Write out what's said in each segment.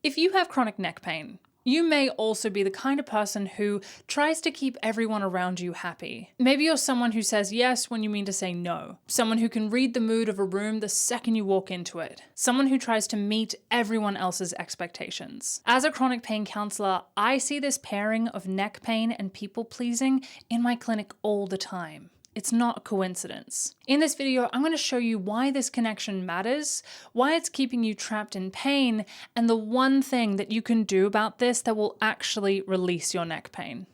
If you have chronic neck pain, you may also be the kind of person who tries to keep everyone around you happy. Maybe you're someone who says yes when you mean to say no. Someone who can read the mood of a room the second you walk into it. Someone who tries to meet everyone else's expectations. As a chronic pain counselor, I see this pairing of neck pain and people pleasing in my clinic all the time. It's not a coincidence. In this video, I'm going to show you why this connection matters, why it's keeping you trapped in pain, and the one thing that you can do about this that will actually release your neck pain.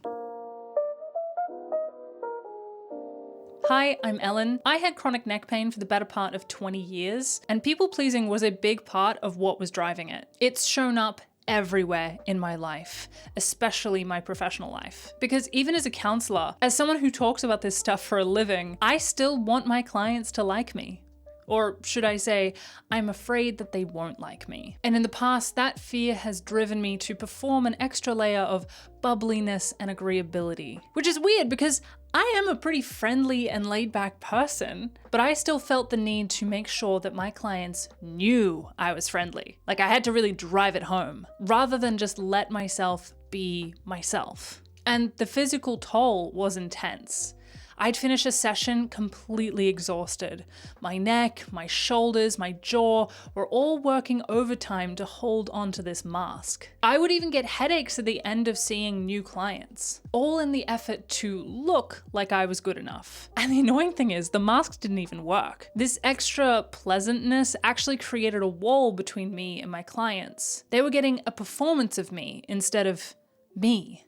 Hi, I'm Ellen. I had chronic neck pain for the better part of 20 years, and people pleasing was a big part of what was driving it. It's shown up everywhere in my life, especially my professional life. Because even as a counselor, as someone who talks about this stuff for a living, I still want my clients to like me. Or should I say, I'm afraid that they won't like me. And in the past, that fear has driven me to perform an extra layer of bubbliness and agreeability. Which is weird because I am a pretty friendly and laid back person, but I still felt the need to make sure that my clients knew I was friendly. Like I had to really drive it home, rather than just let myself be myself. And the physical toll was intense. I'd finish a session completely exhausted. My neck, my shoulders, my jaw were all working overtime to hold onto this mask. I would even get headaches at the end of seeing new clients, all in the effort to look like I was good enough. And the annoying thing is, the mask didn't even work. This extra pleasantness actually created a wall between me and my clients. They were getting a performance of me instead of me.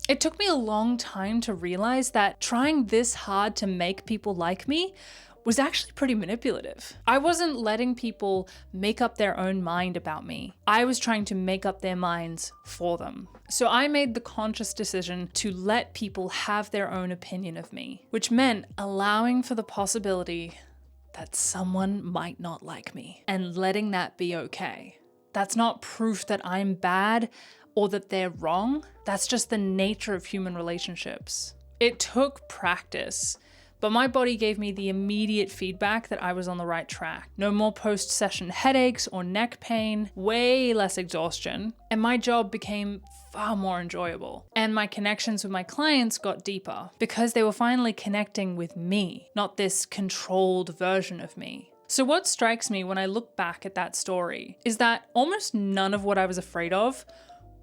It took me a long time to realize that trying this hard to make people like me was actually pretty manipulative. I wasn't letting people make up their own mind about me. I was trying to make up their minds for them. So I made the conscious decision to let people have their own opinion of me, which meant allowing for the possibility that someone might not like me and letting that be okay. That's not proof that I'm bad or that they're wrong. That's just the nature of human relationships. It took practice, but my body gave me the immediate feedback that I was on the right track. No more post-session headaches or neck pain, way less exhaustion, and my job became far more enjoyable. And my connections with my clients got deeper because they were finally connecting with me, not this controlled version of me. So what strikes me when I look back at that story is that almost none of what I was afraid of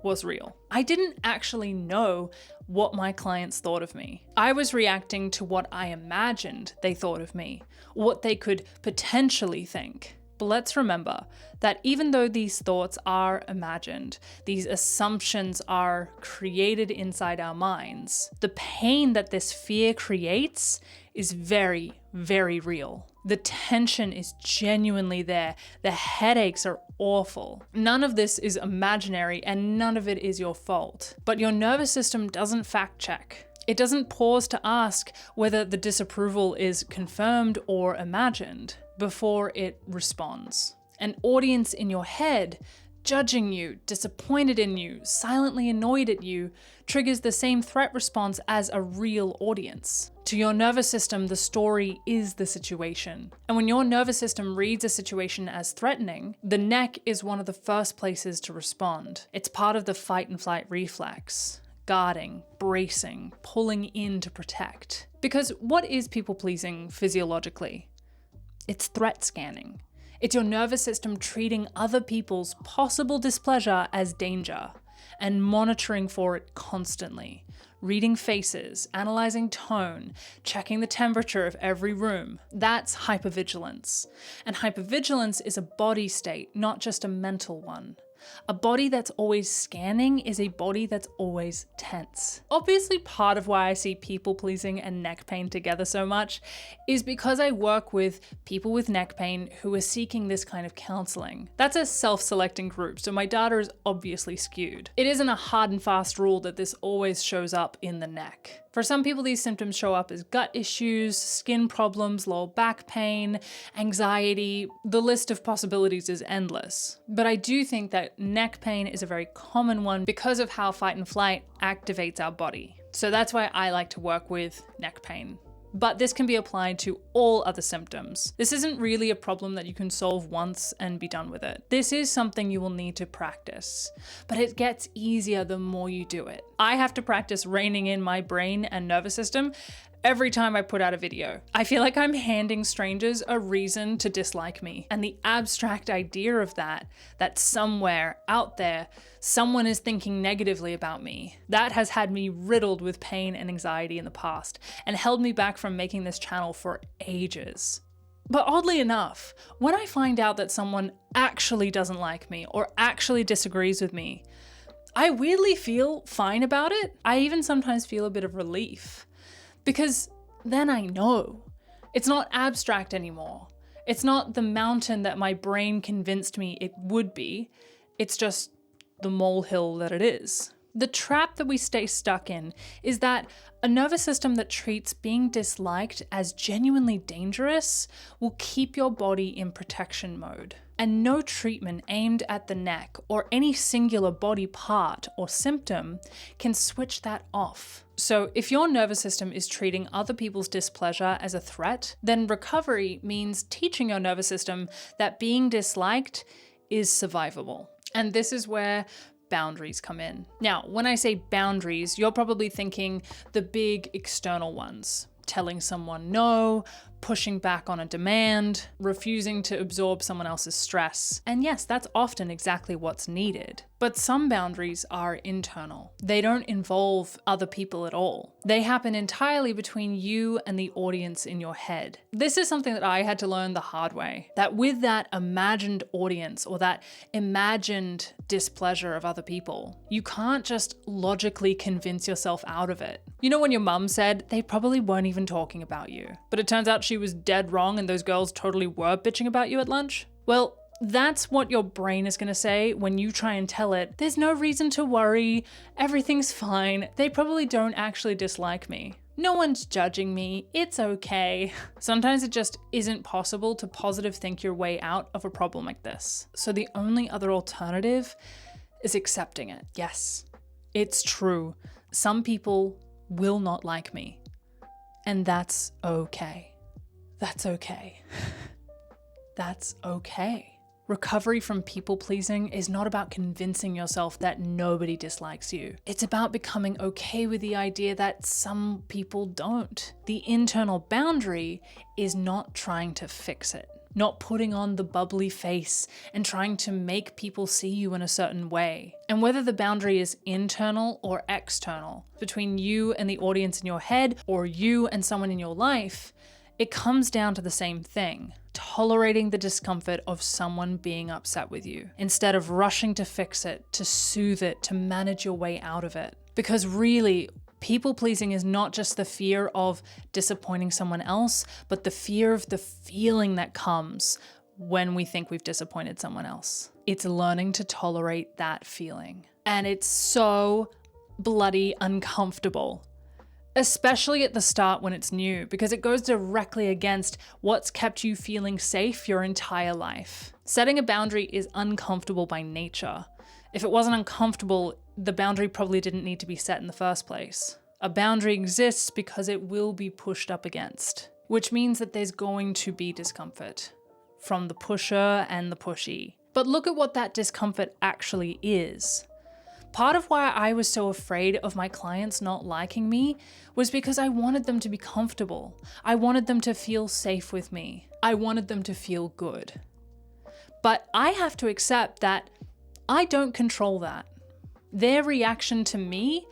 was real. I didn't actually know what my clients thought of me. I was reacting to what I imagined they thought of me, what they could potentially think. But let's remember that even though these thoughts are imagined, these assumptions are created inside our minds, the pain that this fear creates is very, very real. The tension is genuinely there. The headaches are awful. None of this is imaginary and none of it is your fault. But your nervous system doesn't fact check. It doesn't pause to ask whether the disapproval is confirmed or imagined before it responds. An audience in your head judging you, disappointed in you, silently annoyed at you, triggers the same threat response as a real audience. To your nervous system, the story is the situation. And when your nervous system reads a situation as threatening, the neck is one of the first places to respond. It's part of the fight and flight reflex. Guarding, bracing, pulling in to protect. Because what is people pleasing physiologically? It's threat scanning. It's your nervous system treating other people's possible displeasure as danger and monitoring for it constantly. Reading faces, analyzing tone, checking the temperature of every room. That's hypervigilance. And hypervigilance is a body state, not just a mental one. A body that's always scanning is a body that's always tense. Obviously, part of why I see people pleasing and neck pain together so much is because I work with people with neck pain who are seeking this kind of counseling. That's a self-selecting group, so my data is obviously skewed. It isn't a hard and fast rule that this always shows up in the neck. For some people, these symptoms show up as gut issues, skin problems, lower back pain, anxiety. The list of possibilities is endless. But I do think that neck pain is a very common one because of how fight and flight activates our body. So that's why I like to work with neck pain. but this can be applied to all other symptoms. This isn't really a problem that you can solve once and be done with it. This is something you will need to practice, but it gets easier the more you do it. I have to practice reining in my brain and nervous system every time I put out a video. I feel like I'm handing strangers a reason to dislike me. And the abstract idea of that somewhere out there, someone is thinking negatively about me, that has had me riddled with pain and anxiety in the past and held me back from making this channel for ages. But oddly enough, when I find out that someone actually doesn't like me or actually disagrees with me, I weirdly feel fine about it. I even sometimes feel a bit of relief. Because then I know. It's not abstract anymore. It's not the mountain that my brain convinced me it would be. It's just the molehill that it is. The trap that we stay stuck in is that a nervous system that treats being disliked as genuinely dangerous will keep your body in protection mode. And no treatment aimed at the neck or any singular body part or symptom can switch that off. So if your nervous system is treating other people's displeasure as a threat, then recovery means teaching your nervous system that being disliked is survivable. And this is where boundaries come in. Now, when I say boundaries, you're probably thinking the big external ones. Telling someone no, pushing back on a demand, refusing to absorb someone else's stress. And yes, that's often exactly what's needed. But some boundaries are internal. They don't involve other people at all. They happen entirely between you and the audience in your head. This is something that I had to learn the hard way, that with that imagined audience or that imagined displeasure of other people, you can't just logically convince yourself out of it. You know when your mum said they probably weren't even talking about you, but it turns out she was dead wrong and those girls totally were bitching about you at lunch? Well, that's what your brain is going to say when you try and tell it, there's no reason to worry, everything's fine, they probably don't actually dislike me. No one's judging me, it's okay. Sometimes it just isn't possible to positive think your way out of a problem like this. So the only other alternative is accepting it. Yes, it's true. Some people will not like me. And that's okay. That's okay. That's okay. Recovery from people pleasing is not about convincing yourself that nobody dislikes you. It's about becoming okay with the idea that some people don't. The internal boundary is not trying to fix it, not putting on the bubbly face and trying to make people see you in a certain way. And whether the boundary is internal or external, between you and the audience in your head or you and someone in your life, it comes down to the same thing. Tolerating the discomfort of someone being upset with you, instead of rushing to fix it, to soothe it, to manage your way out of it. Because really, people pleasing is not just the fear of disappointing someone else, but the fear of the feeling that comes when we think we've disappointed someone else. It's learning to tolerate that feeling. And it's so bloody uncomfortable. Especially at the start when it's new, because it goes directly against what's kept you feeling safe your entire life. Setting a boundary is uncomfortable by nature. If it wasn't uncomfortable, the boundary probably didn't need to be set in the first place. A boundary exists because it will be pushed up against, which means that there's going to be discomfort from the pusher and the pushy. But look at what that discomfort actually is. Part of why I was so afraid of my clients not liking me was because I wanted them to be comfortable. I wanted them to feel safe with me. I wanted them to feel good. But I have to accept that I don't control that. Their reaction to me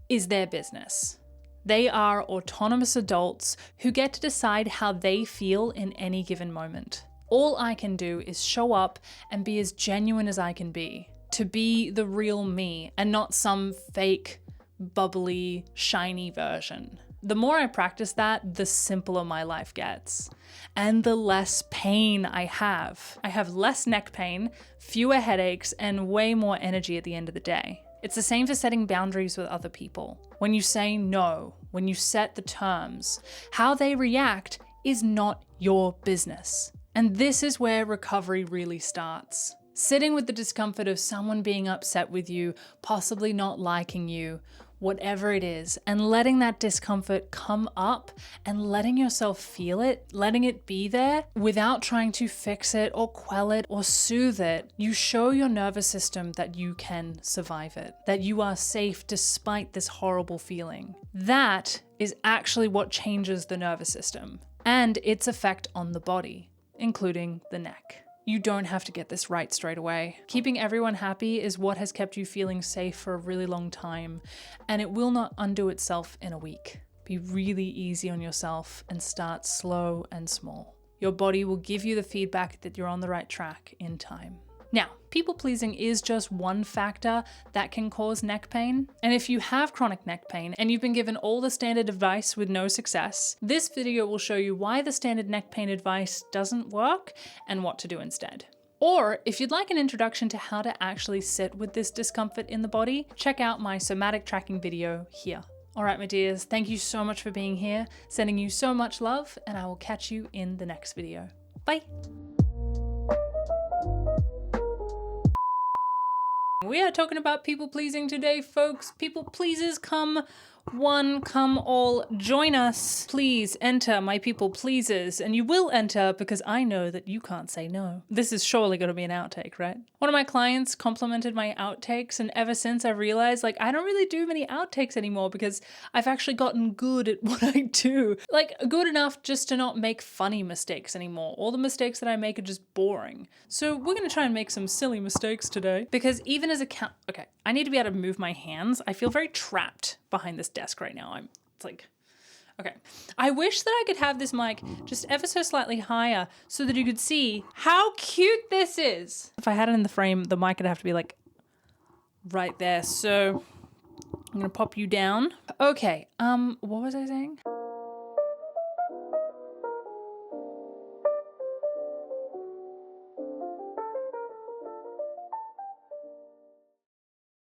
is their business. They are autonomous adults who get to decide how they feel in any given moment. All I can do is show up and be as genuine as I can be. To be the real me and not some fake, bubbly, shiny version. The more I practice that, the simpler my life gets. And the less pain I have. I have less neck pain, fewer headaches, and way more energy at the end of the day. It's the same for setting boundaries with other people. When you say no, when you set the terms, how they react is not your business. And this is where recovery really starts. Sitting with the discomfort of someone being upset with you, possibly not liking you, whatever it is, and letting that discomfort come up and letting yourself feel it, letting it be there without trying to fix it or quell it or soothe it, you show your nervous system that you can survive it, that you are safe despite this horrible feeling. That is actually what changes the nervous system and its effect on the body, including the neck. You don't have to get this right straight away. Keeping everyone happy is what has kept you feeling safe for a really long time, and it will not undo itself in a week. Be really easy on yourself and start slow and small. Your body will give you the feedback that you're on the right track in time. Now, people pleasing is just one factor that can cause neck pain. And if you have chronic neck pain and you've been given all the standard advice with no success, this video will show you why the standard neck pain advice doesn't work and what to do instead. Or if you'd like an introduction to how to actually sit with this discomfort in the body, check out my somatic tracking video here. All right, my dears, thank you so much for being here, sending you so much love, and I will catch you in the next video. Bye. We are talking about people pleasing today, folks. People pleasers, come one, come all, join us. Please enter my people pleasers, and you will enter because I know that you can't say no. This is surely going to be an outtake, right? One of my clients complimented my outtakes, and ever since I've realized, like, I don't really do many outtakes anymore because I've actually gotten good at what I do. Like, good enough just to not make funny mistakes anymore. All the mistakes that I make are just boring. So we're going to try and make some silly mistakes today, because even as a okay, I need to be able to move my hands. I feel very trapped behind this desk right now. It's like, okay. I wish that I could have this mic just ever so slightly higher so that you could see how cute this is. If I had it in the frame, the mic would have to be like right there. So I'm gonna pop you down. Okay, what was I saying?